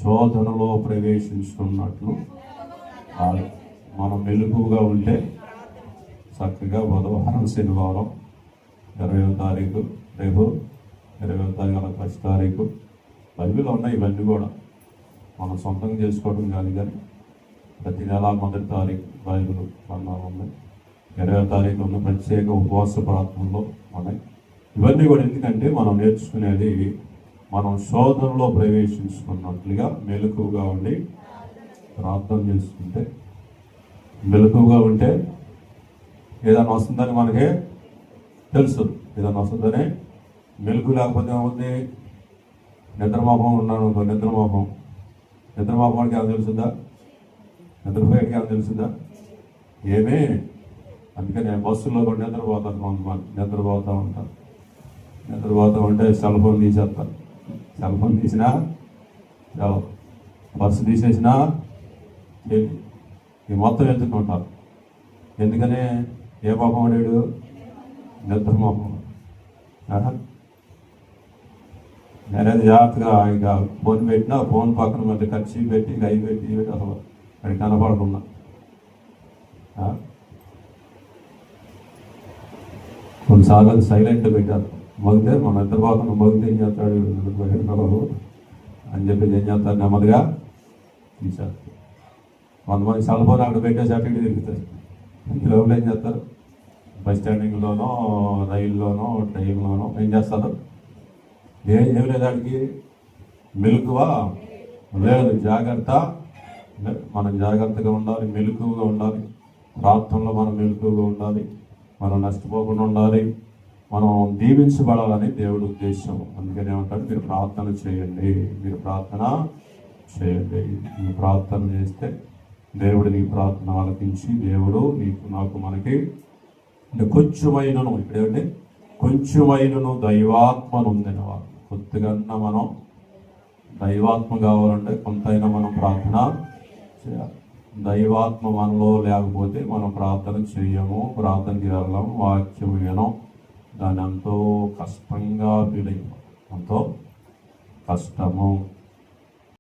శోధనలో ప్రవేశించుకున్నట్లు మనం మెలకువగా ఉంటే చక్కగా బుధవారం శనివారం 20వ తారీఖు, రేపు 20వ తారీఖు 1 తారీఖు బైబిల్ ఉన్నాయి. ఇవన్నీ కూడా మనం సొంతంగా చేసుకోవడం కాదు, కానీ ప్రతి నెల 1వ తారీఖు బైబిల్ గ్రంథాలు ఉన్నాయి. 20వ తారీఖు ఉన్న ప్రత్యేక ఉపవాస ప్రార్థనలో ఉన్నాయి. ఇవన్నీ కూడా ఎందుకంటే మనం నేర్చుకునేది మనం శోధనలో ప్రవేశించుకున్నట్లుగా మెలకువగా ఉండి ప్రార్థన చేసుకుంటే, మెలకువగా ఉంటే ఏదైనా వస్తుందని మనకే తెలుసు. ఏదైనా వస్తుందని మెలకు లేకపోతే ఏముంది, నిద్రమోపం ఉన్నాను, నిద్రమోపం వాడికి ఏమైనా తెలుస్తుందా? నిద్రపోయాడికి ఏమైనా తెలుస్తుందా? ఏమే. అందుకని బస్సులో కూడా నిద్రపోతాను. కొంతమంది నిద్రపోతూ ఉంటే సెల్ ఫోన్ తీసేస్తారు. సెల్ ఫోన్ తీసినా చాలా, బస్సు తీసేసినా ఈ మొత్తం ఎత్తుకుంటారు. ఎందుకని? ఏ పాపం వాడాడు? నిద్రమోపం. నేనేది జాగ్రత్తగా ఇక ఫోన్ పెట్టినా ఫోన్ పక్కన మళ్ళీ ఖర్చు పెట్టి కై పెట్టి అసలు అది కనపడకుండా కొన్నిసార్లు అది సైలెంట్ పెట్టారు. మగితే మన నిద్రపోకుండా మగితే ఏం చేస్తాడు అని చెప్పి ఏం చేస్తారు, నెమ్మదిగా తీశారు. కొంతమంది సెల్ ఫోన్ అక్కడ పెట్టేసి అటు ఇటు తిరుగుతారు. ఇందులో ఏం చేస్తారు, బస్ స్టాండింగ్లోనో రైల్లోనో ట్రైన్లోనో ఏం చేస్తారు, ఏం లేదు. వాడికి మెలకువా లేదు. జాగ్రత్త, మనం జాగ్రత్తగా ఉండాలి, మెలకువగా ఉండాలి. ప్రార్థనలో మనం మెలకువగా ఉండాలి, మనం నష్టపోకుండా ఉండాలి, మనం దీవించబడాలని దేవుడి ఉద్దేశం. అందుకని ఏమంటాడు, మీరు ప్రార్థన చేయండి. మీరు ప్రార్థన చేస్తే దేవుడు నీ ప్రార్థన ఆలకించి దేవుడు నాకు మనకి కొంచెమైనను, ఇక్కడేంటి, కొంచెమైనను దైవాత్మను ఉందినవారు. కొద్దిగా మనం దైవాత్మ కావాలంటే కొంతైనా మనం ప్రార్థన చేయాలి. దైవాత్మ మనలో లేకపోతే మనం ప్రార్థన చేయము, ప్రార్థనకి వెళ్ళాము, వాక్యం వినం. దాన్ని ఎంతో కష్టంగా ఫీల్ అయిపోతాం. ఎంతో కష్టము.